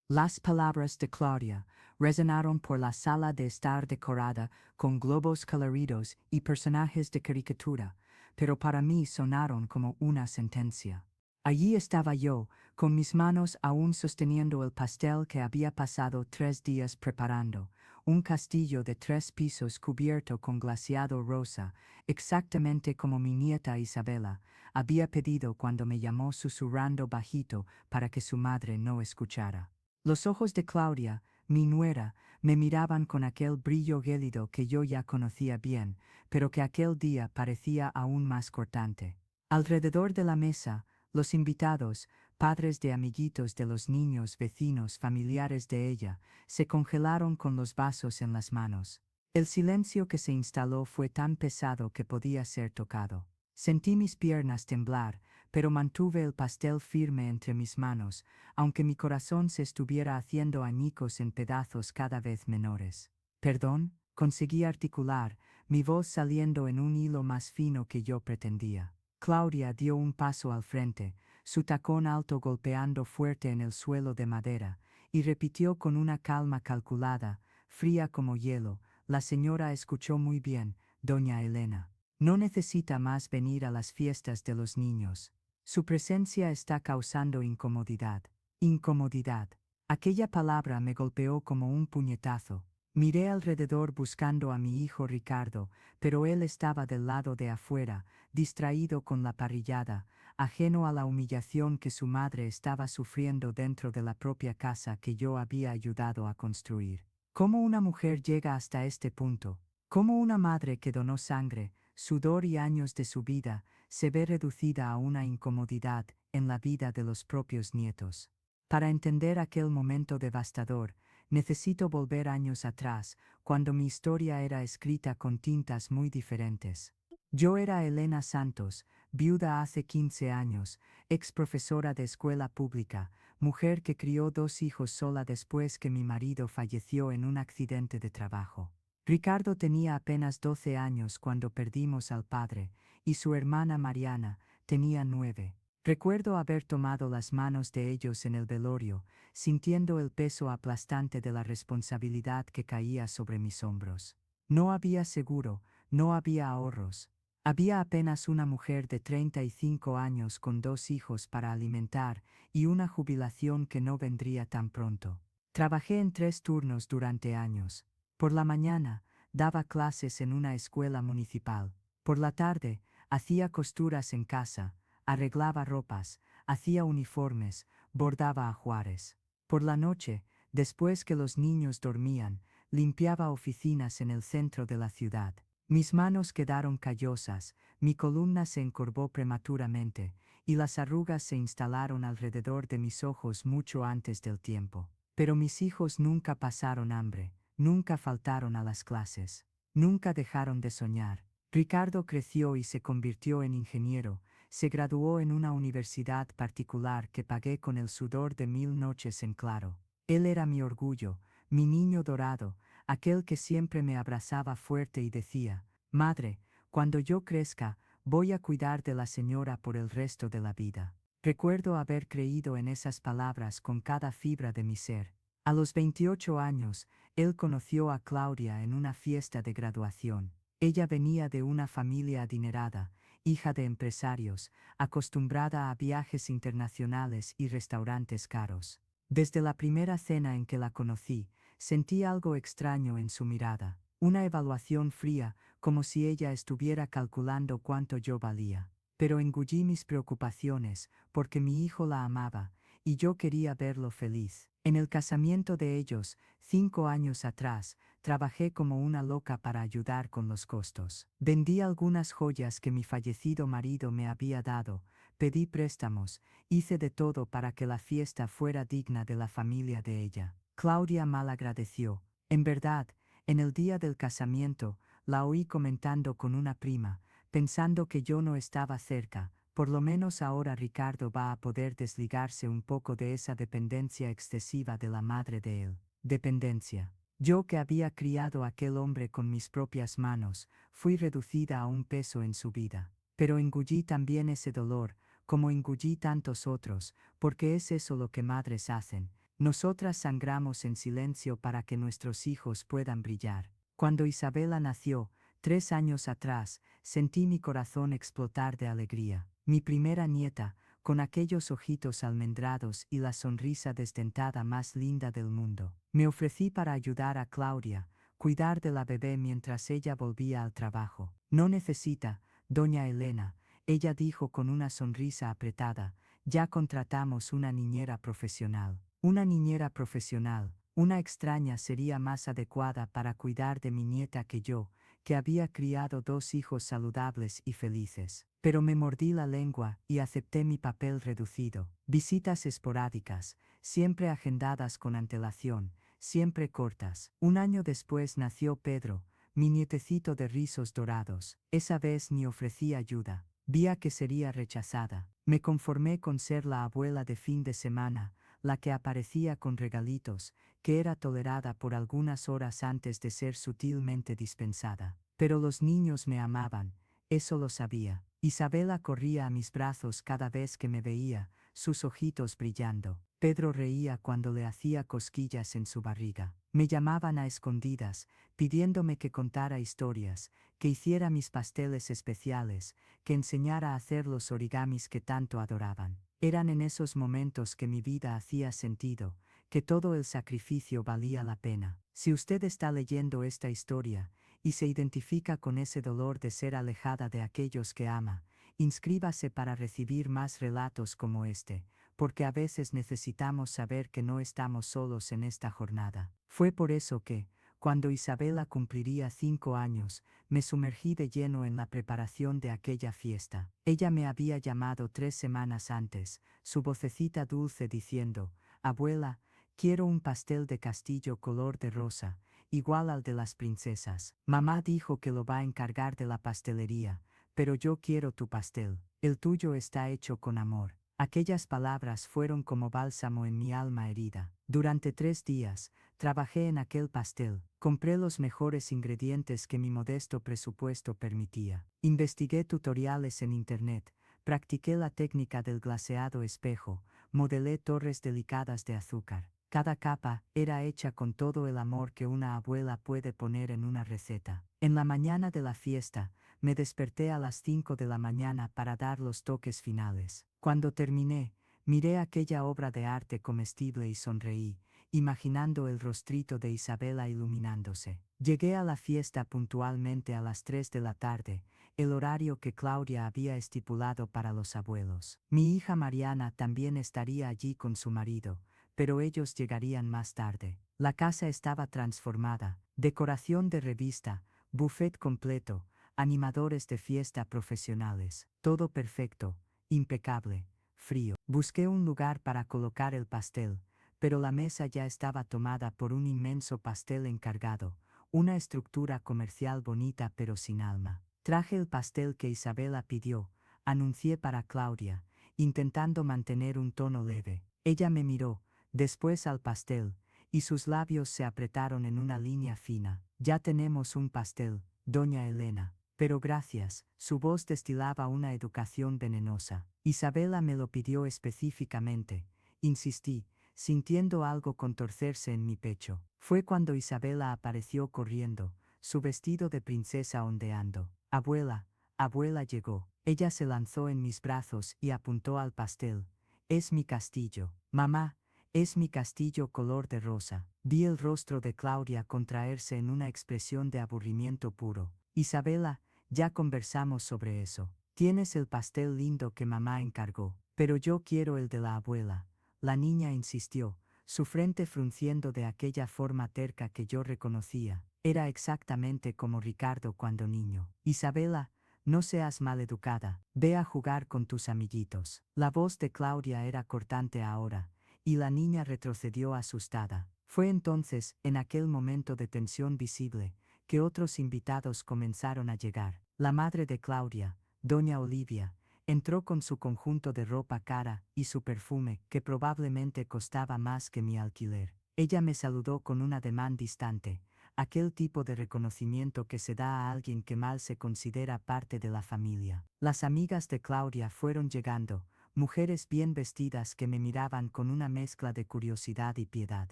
Las palabras de Claudia resonaron por la sala de estar decorada con globos coloridos y personajes de caricatura, pero para mí sonaron como una sentencia. Allí estaba yo, con mis manos aún sosteniendo el pastel que había pasado 3 días preparando, un castillo de 3 pisos cubierto con glaseado rosa, exactamente como mi nieta Isabela había pedido cuando me llamó susurrando bajito para que su madre no escuchara. Los ojos de Claudia, mi nuera, me miraban con aquel brillo gélido que yo ya conocía bien, pero que aquel día parecía aún más cortante. Alrededor de la mesa, los invitados, padres de amiguitos de los niños, vecinos, familiares de ella, se congelaron con los vasos en las manos. El silencio que se instaló fue tan pesado que podía ser tocado. Sentí mis piernas temblar, pero mantuve el pastel firme entre mis manos, aunque mi corazón se estuviera haciendo añicos en pedazos cada vez menores. Perdón, conseguí articular, mi voz saliendo en un hilo más fino que yo pretendía. Claudia dio un paso al frente, su tacón alto golpeando fuerte en el suelo de madera, y repitió con una calma calculada, fría como hielo: la señora escuchó muy bien, doña Elena. No necesita más venir a las fiestas de los niños. Su presencia está causando incomodidad. Incomodidad. Aquella palabra me golpeó como un puñetazo. Miré alrededor buscando a mi hijo Ricardo, pero él estaba del lado de afuera, distraído con la parrillada, ajeno a la humillación que su madre estaba sufriendo dentro de la propia casa que yo había ayudado a construir. ¿Cómo una mujer llega hasta este punto? ¿Cómo una madre que donó sangre, sudor y años de su vida se ve reducida a una incomodidad en la vida de los propios nietos? Para entender aquel momento devastador, necesito volver años atrás, cuando mi historia era escrita con tintas muy diferentes. Yo era Elena Santos, viuda hace 15 años, ex profesora de escuela pública, mujer que crió 2 hijos sola después que mi marido falleció en un accidente de trabajo. Ricardo tenía apenas 12 años cuando perdimos al padre, y su hermana Mariana tenía 9. Recuerdo haber tomado las manos de ellos en el velorio, sintiendo el peso aplastante de la responsabilidad que caía sobre mis hombros. No había seguro, no había ahorros. Había apenas una mujer de 35 años con 2 hijos para alimentar y una jubilación que no vendría tan pronto. Trabajé en 3 turnos durante años. Por la mañana, daba clases en una escuela municipal. Por la tarde, hacía costuras en casa, arreglaba ropas, hacía uniformes, bordaba ajuares. Por la noche, después que los niños dormían, limpiaba oficinas en el centro de la ciudad. Mis manos quedaron callosas, mi columna se encorvó prematuramente, y las arrugas se instalaron alrededor de mis ojos mucho antes del tiempo. Pero mis hijos nunca pasaron hambre, nunca faltaron a las clases, nunca dejaron de soñar. Ricardo creció y se convirtió en ingeniero, se graduó en una universidad particular que pagué con el sudor de 1000 noches en claro. Él era mi orgullo, mi niño dorado, aquel que siempre me abrazaba fuerte y decía: «Madre, cuando yo crezca, voy a cuidar de la señora por el resto de la vida». Recuerdo haber creído en esas palabras con cada fibra de mi ser. A los 28 años, él conoció a Claudia en una fiesta de graduación. Ella venía de una familia adinerada, hija de empresarios, acostumbrada a viajes internacionales y restaurantes caros. Desde la primera cena en que la conocí, sentí algo extraño en su mirada, una evaluación fría, como si ella estuviera calculando cuánto yo valía. Pero engullí mis preocupaciones, porque mi hijo la amaba, y yo quería verlo feliz. En el casamiento de ellos, 5 años atrás, trabajé como una loca para ayudar con los costos. Vendí algunas joyas que mi fallecido marido me había dado, pedí préstamos, hice de todo para que la fiesta fuera digna de la familia de ella. Claudia malagradeció. En verdad, en el día del casamiento, la oí comentando con una prima, pensando que yo no estaba cerca. Por lo menos ahora Ricardo va a poder desligarse un poco de esa dependencia excesiva de la madre de él. Dependencia. Yo, que había criado a aquel hombre con mis propias manos, fui reducida a un peso en su vida. Pero engullí también ese dolor, como engullí tantos otros, porque es eso lo que madres hacen, Nosotras sangramos en silencio para que nuestros hijos puedan brillar. Cuando Isabela nació, 3 años atrás, sentí mi corazón explotar de alegría. Mi primera nieta, con aquellos ojitos almendrados y la sonrisa desdentada más linda del mundo. Me ofrecí para ayudar a Claudia, cuidar de la bebé mientras ella volvía al trabajo. No necesita, doña Elena, ella dijo con una sonrisa apretada, ya contratamos una niñera profesional. Una niñera profesional, una extraña sería más adecuada para cuidar de mi nieta que yo, que había criado 2 hijos saludables y felices. Pero me mordí la lengua y acepté mi papel reducido. Visitas esporádicas, siempre agendadas con antelación, siempre cortas. 1 año después nació Pedro, mi nietecito de rizos dorados. Esa vez ni ofrecí ayuda. Vi que sería rechazada. Me conformé con ser la abuela de fin de semana, la que aparecía con regalitos, que era tolerada por algunas horas antes de ser sutilmente dispensada. Pero los niños me amaban, eso lo sabía. Isabela corría a mis brazos cada vez que me veía, sus ojitos brillando. Pedro reía cuando le hacía cosquillas en su barriga. Me llamaban a escondidas, pidiéndome que contara historias, que hiciera mis pasteles especiales, que enseñara a hacer los origamis que tanto adoraban. Eran en esos momentos que mi vida hacía sentido, que todo el sacrificio valía la pena. Si usted está leyendo esta historia y se identifica con ese dolor de ser alejada de aquellos que ama, inscríbase para recibir más relatos como este, porque a veces necesitamos saber que no estamos solos en esta jornada. Fue por eso que, cuando Isabela cumpliría 5 años, me sumergí de lleno en la preparación de aquella fiesta. Ella me había llamado 3 semanas antes, su vocecita dulce diciendo, «Abuela, quiero un pastel de castillo color de rosa, igual al de las princesas. Mamá dijo que lo va a encargar de la pastelería, pero yo quiero tu pastel. El tuyo está hecho con amor». Aquellas palabras fueron como bálsamo en mi alma herida. Durante 3 días, trabajé en aquel pastel, compré los mejores ingredientes que mi modesto presupuesto permitía. Investigué tutoriales en internet, practiqué la técnica del glaseado espejo, modelé torres delicadas de azúcar. Cada capa era hecha con todo el amor que una abuela puede poner en una receta. En la mañana de la fiesta, me desperté a las 5 de la mañana para dar los toques finales. Cuando terminé, miré aquella obra de arte comestible y sonreí, imaginando el rostrito de Isabela iluminándose. Llegué a la fiesta puntualmente a las 3 de la tarde, el horario que Claudia había estipulado para los abuelos. Mi hija Mariana también estaría allí con su marido, pero ellos llegarían más tarde. La casa estaba transformada, decoración de revista, buffet completo, animadores de fiesta profesionales, todo perfecto, impecable, frío. Busqué un lugar para colocar el pastel, pero la mesa ya estaba tomada por un inmenso pastel encargado, una estructura comercial bonita pero sin alma. Traje el pastel que Isabela pidió, anuncié para Claudia, intentando mantener un tono leve. Ella me miró, después al pastel, y sus labios se apretaron en una línea fina. «Ya tenemos un pastel, doña Elena». «Pero gracias», su voz destilaba una educación venenosa. «Isabela me lo pidió específicamente», insistí, sintiendo algo contorcerse en mi pecho. Fue cuando Isabela apareció corriendo, su vestido de princesa ondeando. «Abuela, abuela», llegó. Ella se lanzó en mis brazos y apuntó al pastel. «Es mi castillo. Mamá, es mi castillo color de rosa». Vi el rostro de Claudia contraerse en una expresión de aburrimiento puro. «Isabela, ya conversamos sobre eso. Tienes el pastel lindo que mamá encargó, pero yo quiero el de la abuela». La niña insistió, su frente frunciendo de aquella forma terca que yo reconocía. Era exactamente como Ricardo cuando niño. «Isabela, no seas maleducada, ve a jugar con tus amiguitos». La voz de Claudia era cortante ahora, y la niña retrocedió asustada. Fue entonces, en aquel momento de tensión visible, que otros invitados comenzaron a llegar. La madre de Claudia, doña Olivia, entró con su conjunto de ropa cara y su perfume, que probablemente costaba más que mi alquiler. Ella me saludó con un ademán distante, aquel tipo de reconocimiento que se da a alguien que mal se considera parte de la familia. Las amigas de Claudia fueron llegando, mujeres bien vestidas que me miraban con una mezcla de curiosidad y piedad.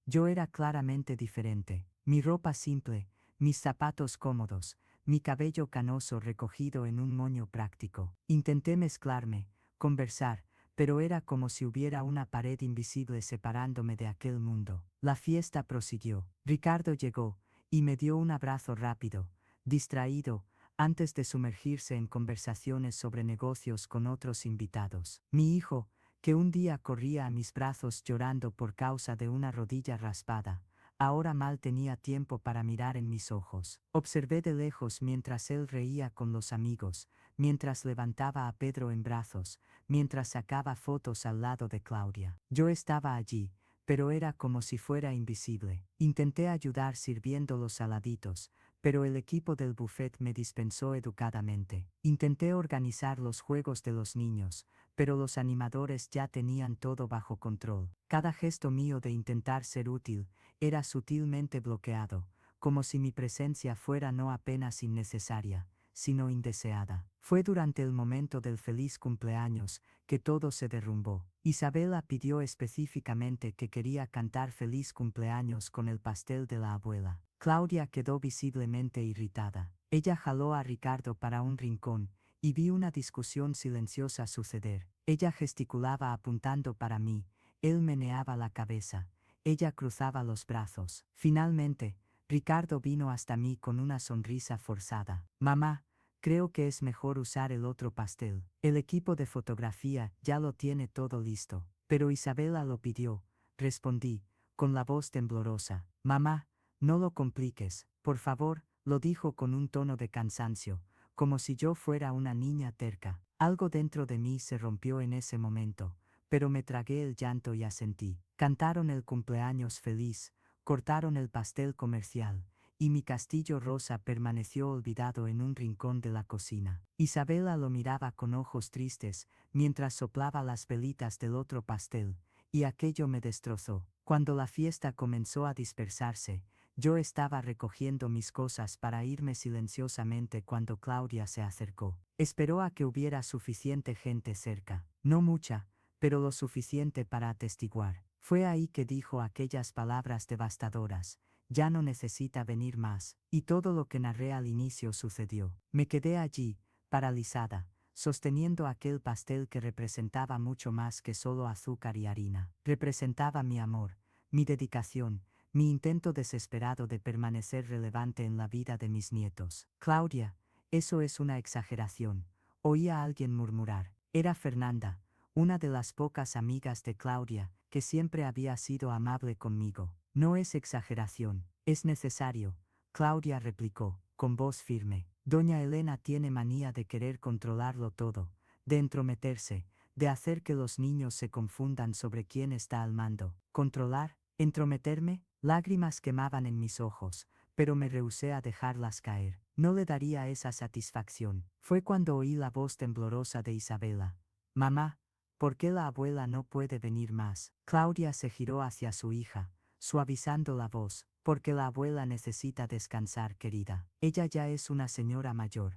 Yo era claramente diferente. Mi ropa simple, mis zapatos cómodos, mi cabello canoso recogido en un moño práctico. Intenté mezclarme, conversar, pero era como si hubiera una pared invisible separándome de aquel mundo. La fiesta prosiguió. Ricardo llegó, y me dio un abrazo rápido, distraído, antes de sumergirse en conversaciones sobre negocios con otros invitados. Mi hijo, que un día corría a mis brazos llorando por causa de una rodilla raspada, ahora mal tenía tiempo para mirar en mis ojos. Observé de lejos mientras él reía con los amigos, mientras levantaba a Pedro en brazos, mientras sacaba fotos al lado de Claudia. Yo estaba allí, pero era como si fuera invisible. Intenté ayudar sirviendo los saladitos, pero el equipo del buffet me dispensó educadamente. Intenté organizar los juegos de los niños, pero los animadores ya tenían todo bajo control. Cada gesto mío de intentar ser útil era sutilmente bloqueado, como si mi presencia fuera no apenas innecesaria, sino indeseada. Fue durante el momento del feliz cumpleaños que todo se derrumbó. Isabela pidió específicamente que quería cantar feliz cumpleaños con el pastel de la abuela. Claudia quedó visiblemente irritada. Ella jaló a Ricardo para un rincón, y vi una discusión silenciosa suceder. Ella gesticulaba apuntando para mí, él meneaba la cabeza, ella cruzaba los brazos. Finalmente, Ricardo vino hasta mí con una sonrisa forzada. Mamá, creo que es mejor usar el otro pastel. El equipo de fotografía ya lo tiene todo listo. Pero Isabela lo pidió, respondí, con la voz temblorosa. Mamá, no lo compliques, por favor, lo dijo con un tono de cansancio, como si yo fuera una niña terca. Algo dentro de mí se rompió en ese momento, pero me tragué el llanto y asentí. Cantaron el cumpleaños feliz, cortaron el pastel comercial, y mi castillo rosa permaneció olvidado en un rincón de la cocina. Isabela lo miraba con ojos tristes, mientras soplaba las velitas del otro pastel, y aquello me destrozó. Cuando la fiesta comenzó a dispersarse, yo estaba recogiendo mis cosas para irme silenciosamente cuando Claudia se acercó. Esperó a que hubiera suficiente gente cerca. No mucha, pero lo suficiente para atestiguar. Fue ahí que dijo aquellas palabras devastadoras. Ya no necesita venir más. Y todo lo que narré al inicio sucedió. Me quedé allí, paralizada, sosteniendo aquel pastel que representaba mucho más que solo azúcar y harina. Representaba mi amor, mi dedicación, mi intento desesperado de permanecer relevante en la vida de mis nietos. Claudia, eso es una exageración, oí a alguien murmurar. Era Fernanda, una de las pocas amigas de Claudia, que siempre había sido amable conmigo. No es exageración, es necesario, Claudia replicó, con voz firme. Doña Elena tiene manía de querer controlarlo todo, de entrometerse, de hacer que los niños se confundan sobre quién está al mando. ¿Controlar? ¿Entrometerme? Lágrimas quemaban en mis ojos, pero me rehusé a dejarlas caer. No le daría esa satisfacción. Fue cuando oí la voz temblorosa de Isabela. Mamá, ¿por qué la abuela no puede venir más? Claudia se giró hacia su hija, suavizando la voz. Porque la abuela necesita descansar, querida. Ella ya es una señora mayor,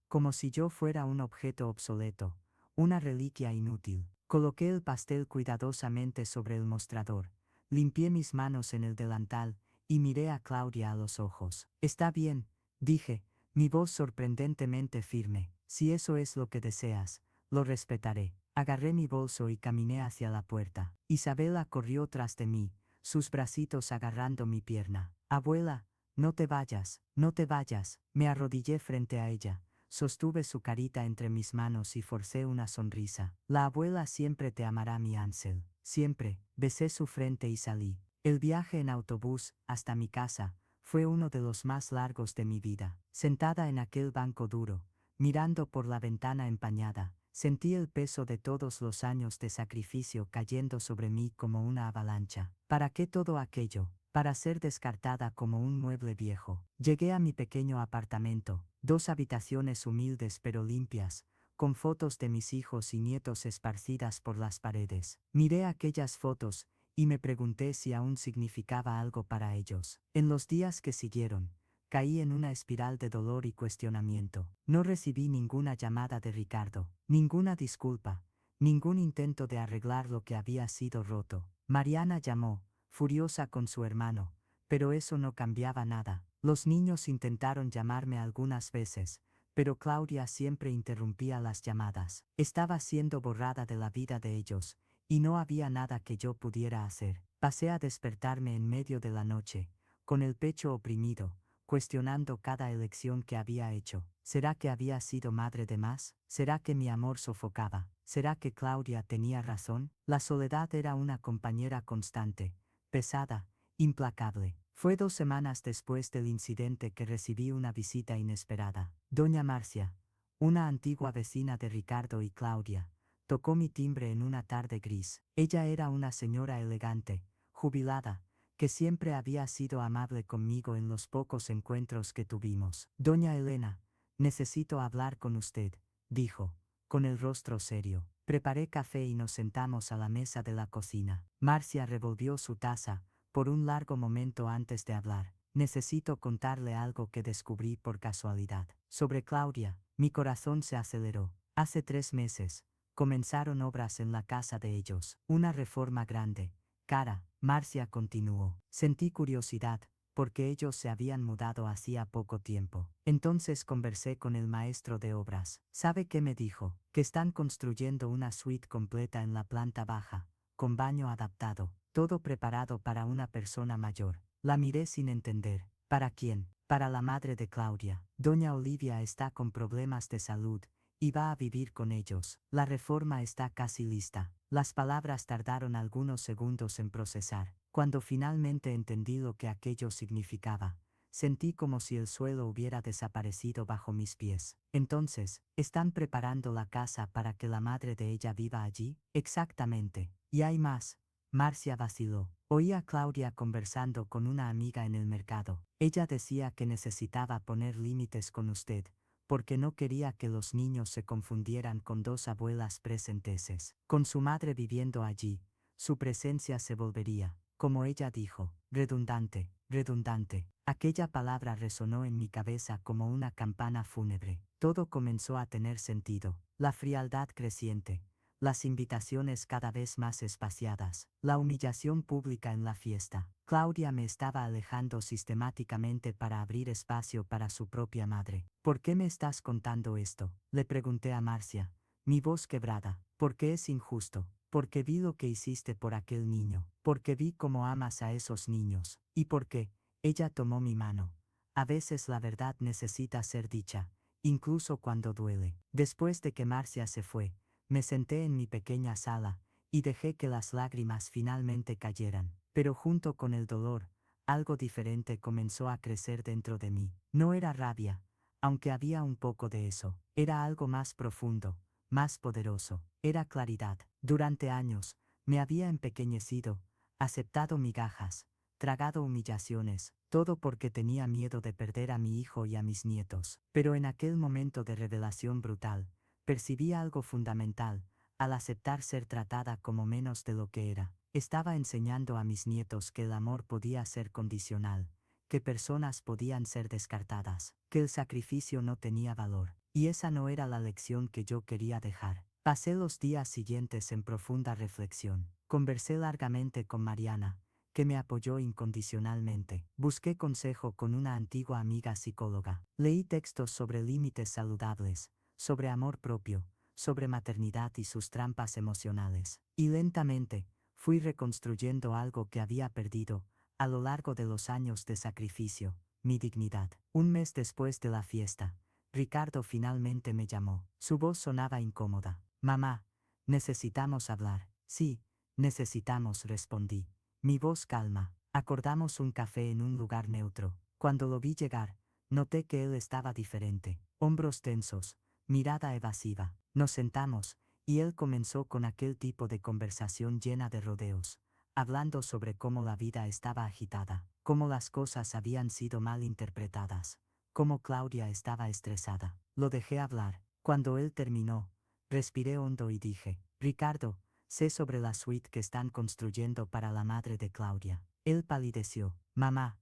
como si yo fuera un objeto obsoleto, una reliquia inútil. Coloqué el pastel cuidadosamente sobre el mostrador, limpié mis manos en el delantal y miré a Claudia a los ojos. Está bien, dije, mi voz sorprendentemente firme. Si eso es lo que deseas, lo respetaré. Agarré mi bolso y caminé hacia la puerta. Isabela corrió tras de mí, sus bracitos agarrando mi pierna. Abuela, no te vayas, no te vayas. Me arrodillé frente a ella, sostuve su carita entre mis manos y forcé una sonrisa. La abuela siempre te amará, mi Ansel, siempre. Besé su frente y salí. El viaje en autobús, hasta mi casa, fue uno de los más largos de mi vida. Sentada en aquel banco duro, mirando por la ventana empañada, sentí el peso de todos los años de sacrificio cayendo sobre mí como una avalancha. ¿Para qué todo aquello? Para ser descartada como un mueble viejo. Llegué a mi pequeño apartamento, 2 habitaciones humildes pero limpias, con fotos de mis hijos y nietos esparcidas por las paredes. Miré aquellas fotos, y me pregunté si aún significaba algo para ellos. En los días que siguieron, Caí en una espiral de dolor y cuestionamiento. No recibí ninguna llamada de Ricardo, ninguna disculpa, ningún intento de arreglar lo que había sido roto. Mariana llamó, furiosa con su hermano, pero eso no cambiaba nada. Los niños intentaron llamarme algunas veces, pero Claudia siempre interrumpía las llamadas. Estaba siendo borrada de la vida de ellos, y no había nada que yo pudiera hacer. Pasé a despertarme en medio de la noche, con el pecho oprimido, cuestionando cada elección que había hecho. ¿Será que había sido madre de más? ¿Será que mi amor sofocaba? ¿Será que Claudia tenía razón? La soledad era una compañera constante, pesada, implacable. Fue 2 semanas después del incidente que recibí una visita inesperada. Doña Marcia, una antigua vecina de Ricardo y Claudia, tocó mi timbre en una tarde gris. Ella era una señora elegante, jubilada, que siempre había sido amable conmigo en los pocos encuentros que tuvimos. Doña Elena, necesito hablar con usted, dijo, con el rostro serio. Preparé café y nos sentamos a la mesa de la cocina. Marcia revolvió su taza, por un largo momento antes de hablar. Necesito contarle algo que descubrí por casualidad. Sobre Claudia, mi corazón se aceleró. Hace 3 meses, comenzaron obras en la casa de ellos. Una reforma grande, cara. Marcia continuó. Sentí curiosidad, porque ellos se habían mudado hacía poco tiempo. Entonces conversé con el maestro de obras. ¿Sabe qué me dijo? Que están construyendo una suite completa en la planta baja, con baño adaptado, todo preparado para una persona mayor. La miré sin entender. ¿Para quién? Para la madre de Claudia. Doña Olivia está con problemas de salud, y va a vivir con ellos. La reforma está casi lista. Las palabras tardaron algunos segundos en procesar. Cuando finalmente entendí lo que aquello significaba, sentí como si el suelo hubiera desaparecido bajo mis pies. Entonces, ¿están preparando la casa para que la madre de ella viva allí? Exactamente. Y hay más. Marcia vaciló. Oí a Claudia conversando con una amiga en el mercado. Ella decía que necesitaba poner límites con usted, porque no quería que los niños se confundieran con 2 abuelas presenteses. Con su madre viviendo allí, su presencia se volvería, como ella dijo, redundante, redundante. Aquella palabra resonó en mi cabeza como una campana fúnebre. Todo comenzó a tener sentido. La frialdad creciente, las invitaciones cada vez más espaciadas, la humillación pública en la fiesta. Claudia me estaba alejando sistemáticamente para abrir espacio para su propia madre. ¿Por qué me estás contando esto? Le pregunté a Marcia, mi voz quebrada. Porque es injusto. Porque vi lo que hiciste por aquel niño. Porque vi cómo amas a esos niños. Y porque ella tomó mi mano. A veces la verdad necesita ser dicha, incluso cuando duele. Después de que Marcia se fue, me senté en mi pequeña sala, y dejé que las lágrimas finalmente cayeran. Pero junto con el dolor, algo diferente comenzó a crecer dentro de mí. No era rabia, aunque había un poco de eso. Era algo más profundo, más poderoso. Era claridad. Durante años, me había empequeñecido, aceptado migajas, tragado humillaciones, todo porque tenía miedo de perder a mi hijo y a mis nietos. Pero en aquel momento de revelación brutal, percibí algo fundamental. Al aceptar ser tratada como menos de lo que era, estaba enseñando a mis nietos que el amor podía ser condicional, que personas podían ser descartadas, que el sacrificio no tenía valor. Y esa no era la lección que yo quería dejar. Pasé los días siguientes en profunda reflexión. Conversé largamente con Mariana, que me apoyó incondicionalmente. Busqué consejo con una antigua amiga psicóloga. Leí textos sobre límites saludables, sobre amor propio, sobre maternidad y sus trampas emocionales. Y lentamente, fui reconstruyendo algo que había perdido, a lo largo de los años de sacrificio, mi dignidad. Un mes después de la fiesta, Ricardo finalmente me llamó. Su voz sonaba incómoda. Mamá, necesitamos hablar. Sí, necesitamos, respondí. Mi voz calma. Acordamos un café en un lugar neutro. Cuando lo vi llegar, noté que él estaba diferente. Hombros tensos, mirada evasiva. Nos sentamos, y él comenzó con aquel tipo de conversación llena de rodeos, hablando sobre cómo la vida estaba agitada, cómo las cosas habían sido mal interpretadas, cómo Claudia estaba estresada. Lo dejé hablar. Cuando él terminó, respiré hondo y dije, Ricardo, sé sobre la suite que están construyendo para la madre de Claudia. Él palideció. Mamá,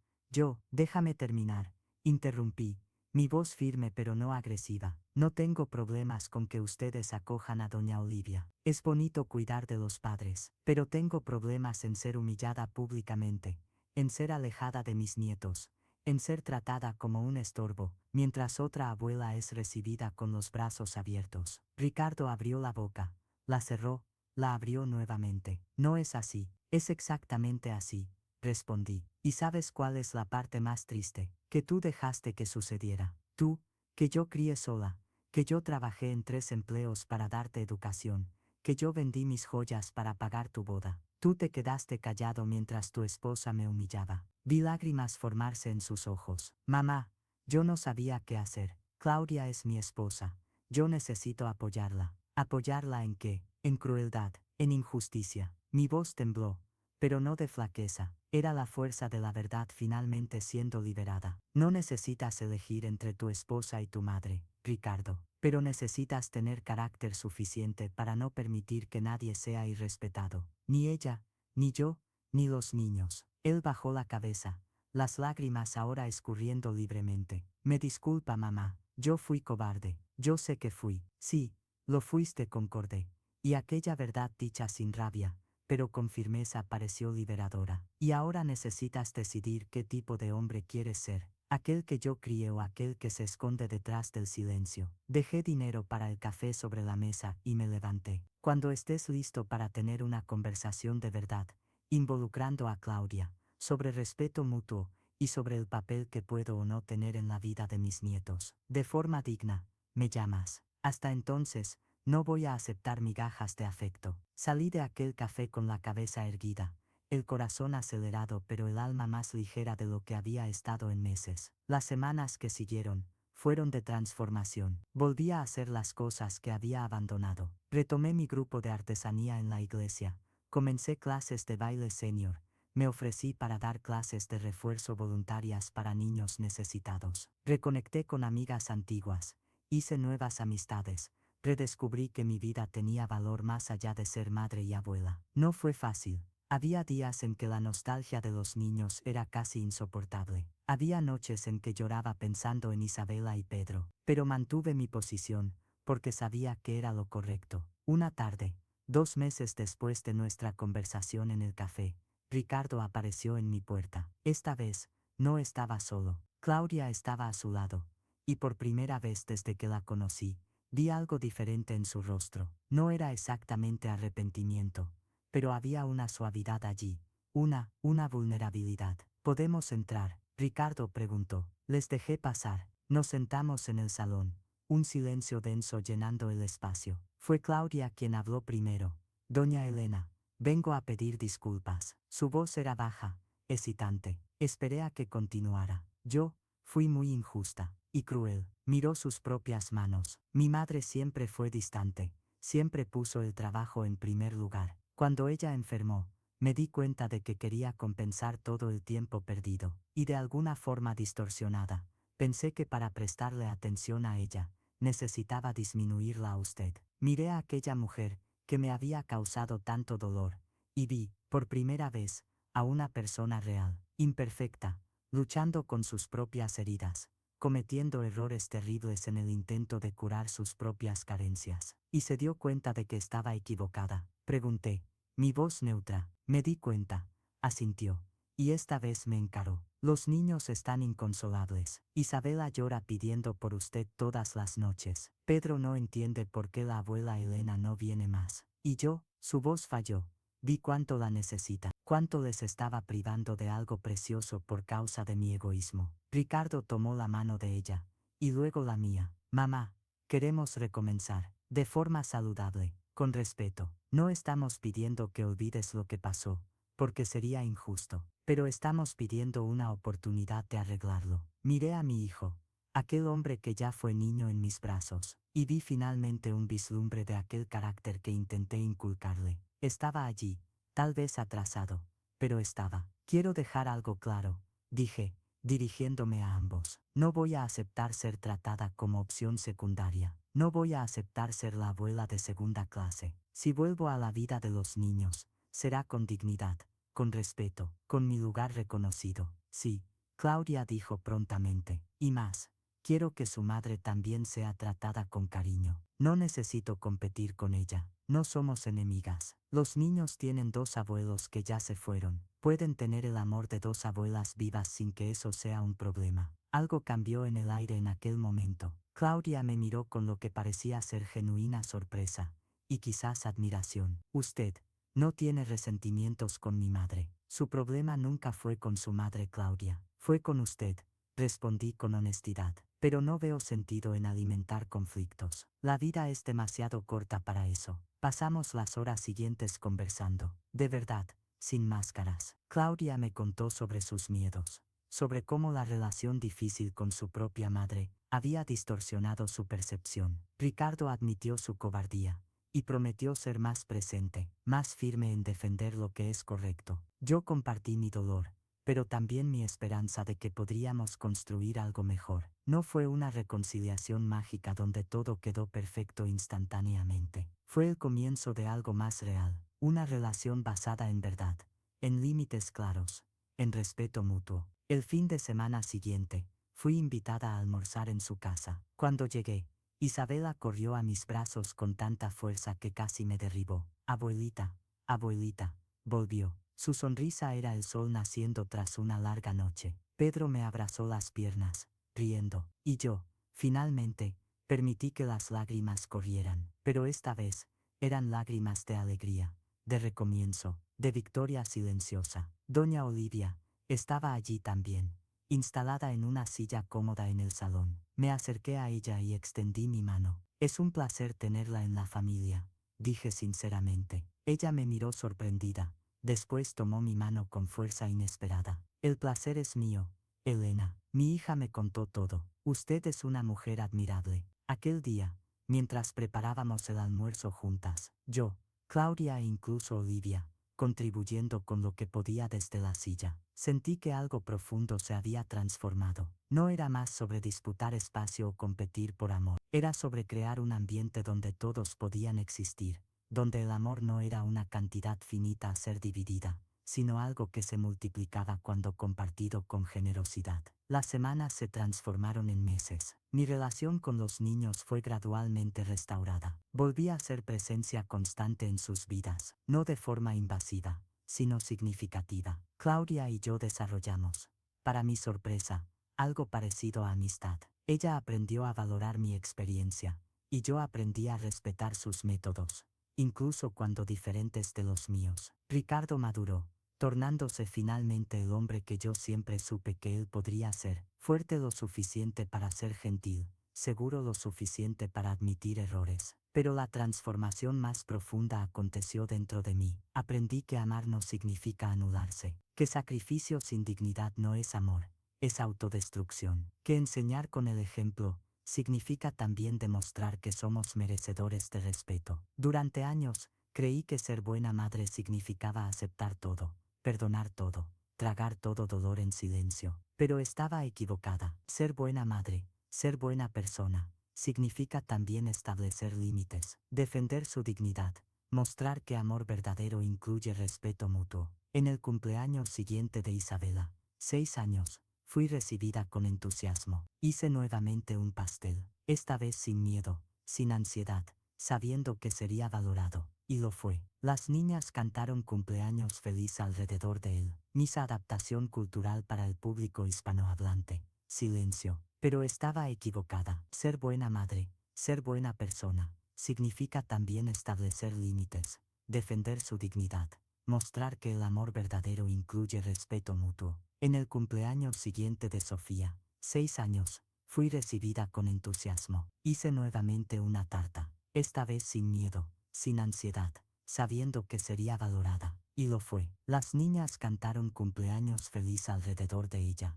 déjame terminar. interrumpí, mi voz firme pero no agresiva. No tengo problemas con que ustedes acojan a doña Olivia. Es bonito cuidar de los padres, pero tengo problemas en ser humillada públicamente, en ser alejada de mis nietos, en ser tratada como un estorbo, mientras otra abuela es recibida con los brazos abiertos. Ricardo abrió la boca, la cerró, la abrió nuevamente. No es así, es exactamente así, respondí. ¿Y sabes cuál es la parte más triste? Que tú dejaste que sucediera. Tú, que yo crié sola, que yo trabajé en 3 empleos para darte educación, que yo vendí mis joyas para pagar tu boda. Tú te quedaste callado mientras tu esposa me humillaba. Vi lágrimas formarse en sus ojos. Mamá, yo no sabía qué hacer. Claudia es mi esposa. Yo necesito apoyarla. ¿Apoyarla en qué? En crueldad, en injusticia. Mi voz tembló, pero no de flaqueza. Era la fuerza de la verdad finalmente siendo liberada. No necesitas elegir entre tu esposa y tu madre, Ricardo, pero necesitas tener carácter suficiente para no permitir que nadie sea irrespetado. Ni ella, ni yo, ni los niños. Él bajó la cabeza, las lágrimas ahora escurriendo libremente. Me disculpa, mamá, yo fui cobarde. Yo sé que fui. Sí, lo fuiste, concordé. Y aquella verdad dicha sin rabia, pero con firmeza pareció liberadora. Y ahora necesitas decidir qué tipo de hombre quieres ser, aquel que yo crié o aquel que se esconde detrás del silencio. Dejé dinero para el café sobre la mesa y me levanté. Cuando estés listo para tener una conversación de verdad, involucrando a Claudia, sobre respeto mutuo y sobre el papel que puedo o no tener en la vida de mis nietos, de forma digna, me llamas. Hasta entonces, no voy a aceptar migajas de afecto. Salí de aquel café con la cabeza erguida, el corazón acelerado pero el alma más ligera de lo que había estado en meses. Las semanas que siguieron fueron de transformación. Volví a hacer las cosas que había abandonado. Retomé mi grupo de artesanía en la iglesia. Comencé clases de baile senior. Me ofrecí para dar clases de refuerzo voluntarias para niños necesitados. Reconecté con amigas antiguas. Hice nuevas amistades. Redescubrí que mi vida tenía valor más allá de ser madre y abuela. No fue fácil. Había días en que la nostalgia de los niños era casi insoportable. Había noches en que lloraba pensando en Isabela y Pedro. Pero mantuve mi posición, porque sabía que era lo correcto. Una tarde, 2 meses después de nuestra conversación en el café, Ricardo apareció en mi puerta. Esta vez, no estaba solo. Claudia estaba a su lado. Y por primera vez desde que la conocí, vi algo diferente en su rostro. No era exactamente arrepentimiento, pero había una suavidad allí, una vulnerabilidad. ¿Podemos entrar?, Ricardo preguntó. Les dejé pasar. Nos sentamos en el salón, un silencio denso llenando el espacio. Fue Claudia quien habló primero. Doña Elena, vengo a pedir disculpas. Su voz era baja, hesitante. Esperé a que continuara. Yo fui muy injusta y cruel. Miró sus propias manos. Mi madre siempre fue distante, siempre puso el trabajo en primer lugar. Cuando ella enfermó, me di cuenta de que quería compensar todo el tiempo perdido, y de alguna forma distorsionada, pensé que para prestarle atención a ella, necesitaba disminuirla a usted. Miré a aquella mujer que me había causado tanto dolor, y vi, por primera vez, a una persona real, imperfecta, luchando con sus propias heridas, cometiendo errores terribles en el intento de curar sus propias carencias. Y se dio cuenta de que estaba equivocada. Pregunté, mi voz neutra. Me di cuenta, asintió, y esta vez me encaró. Los niños están inconsolables. Isabela llora pidiendo por usted todas las noches. Pedro no entiende por qué la abuela Elena no viene más. Y yo, su voz falló. Vi cuánto la necesita, cuánto les estaba privando de algo precioso por causa de mi egoísmo. Ricardo tomó la mano de ella, y luego la mía. Mamá, queremos recomenzar, de forma saludable, con respeto. No estamos pidiendo que olvides lo que pasó, porque sería injusto, pero estamos pidiendo una oportunidad de arreglarlo. Miré a mi hijo, aquel hombre que ya fue niño en mis brazos, y vi finalmente un vislumbre de aquel carácter que intenté inculcarle. Estaba allí, tal vez atrasado, pero estaba. Quiero dejar algo claro, dije, dirigiéndome a ambos. No voy a aceptar ser tratada como opción secundaria. No voy a aceptar ser la abuela de segunda clase. Si vuelvo a la vida de los niños, será con dignidad, con respeto, con mi lugar reconocido. Sí, Claudia dijo prontamente. Y más, quiero que su madre también sea tratada con cariño. No necesito competir con ella. No somos enemigas. Los niños tienen 2 abuelos que ya se fueron. Pueden tener el amor de 2 abuelas vivas sin que eso sea un problema. Algo cambió en el aire en aquel momento. Claudia me miró con lo que parecía ser genuina sorpresa, y quizás admiración. Usted no tiene resentimientos con mi madre. Su problema nunca fue con su madre Claudia. Fue con usted, respondí con honestidad. Pero no veo sentido en alimentar conflictos. La vida es demasiado corta para eso. Pasamos las horas siguientes conversando. De verdad, sin máscaras. Claudia me contó sobre sus miedos, sobre cómo la relación difícil con su propia madre había distorsionado su percepción. Ricardo admitió su cobardía y prometió ser más presente, más firme en defender lo que es correcto. Yo compartí mi dolor, pero también mi esperanza de que podríamos construir algo mejor. No fue una reconciliación mágica donde todo quedó perfecto instantáneamente. Fue el comienzo de algo más real, una relación basada en verdad, en límites claros, en respeto mutuo. El fin de semana siguiente, fui invitada a almorzar en su casa. Cuando llegué, Isabela corrió a mis brazos con tanta fuerza que casi me derribó. Abuelita, abuelita, volvió. Su sonrisa era el sol naciendo tras una larga noche. Pedro me abrazó las piernas, riendo, y yo, finalmente, permití que las lágrimas corrieran. Pero esta vez, eran lágrimas de alegría, de recomienzo, de victoria silenciosa. Doña Olivia estaba allí también, instalada en una silla cómoda en el salón. Me acerqué a ella y extendí mi mano. Es un placer tenerla en la familia, dije sinceramente. Ella me miró sorprendida. Después tomó mi mano con fuerza inesperada. El placer es mío, Elena. Mi hija me contó todo. Usted es una mujer admirable. Aquel día, mientras preparábamos el almuerzo juntas, yo, Claudia e incluso Olivia, contribuyendo con lo que podía desde la silla, sentí que algo profundo se había transformado. No era más sobre disputar espacio o competir por amor. Era sobre crear un ambiente donde todos podían existir, donde el amor no era una cantidad finita a ser dividida, sino algo que se multiplicaba cuando compartido con generosidad. Las semanas se transformaron en meses. Mi relación con los niños fue gradualmente restaurada. Volví a ser presencia constante en sus vidas, no de forma invasiva, sino significativa. Claudia y yo desarrollamos, para mi sorpresa, algo parecido a amistad. Ella aprendió a valorar mi experiencia, y yo aprendí a respetar sus métodos, incluso cuando diferentes de los míos. Ricardo maduró, tornándose finalmente el hombre que yo siempre supe que él podría ser, fuerte lo suficiente para ser gentil, seguro lo suficiente para admitir errores. Pero la transformación más profunda aconteció dentro de mí. Aprendí que amar no significa anularse, que sacrificio sin dignidad no es amor, es autodestrucción, que enseñar con el ejemplo significa también demostrar que somos merecedores de respeto. Durante años, creí que ser buena madre significaba aceptar todo, perdonar todo, tragar todo dolor en silencio. Pero estaba equivocada. Ser buena madre, ser buena persona, significa también establecer límites, defender su dignidad, mostrar que amor verdadero incluye respeto mutuo. En el cumpleaños siguiente de Isabela, 6 años, fui recibida con entusiasmo. Hice nuevamente un pastel, esta vez sin miedo, sin ansiedad, sabiendo que sería valorado, y lo fue. Las niñas cantaron cumpleaños feliz alrededor de él. Misa adaptación cultural para el público hispanohablante. Silencio. Pero estaba equivocada. Ser buena madre, ser buena persona, significa también establecer límites, defender su dignidad, mostrar que el amor verdadero incluye respeto mutuo. En el cumpleaños siguiente de Sofía, 6 años, fui recibida con entusiasmo. Hice nuevamente una tarta, esta vez sin miedo, sin ansiedad, sabiendo que sería valorada. Y lo fue. Las niñas cantaron cumpleaños feliz alrededor de ella.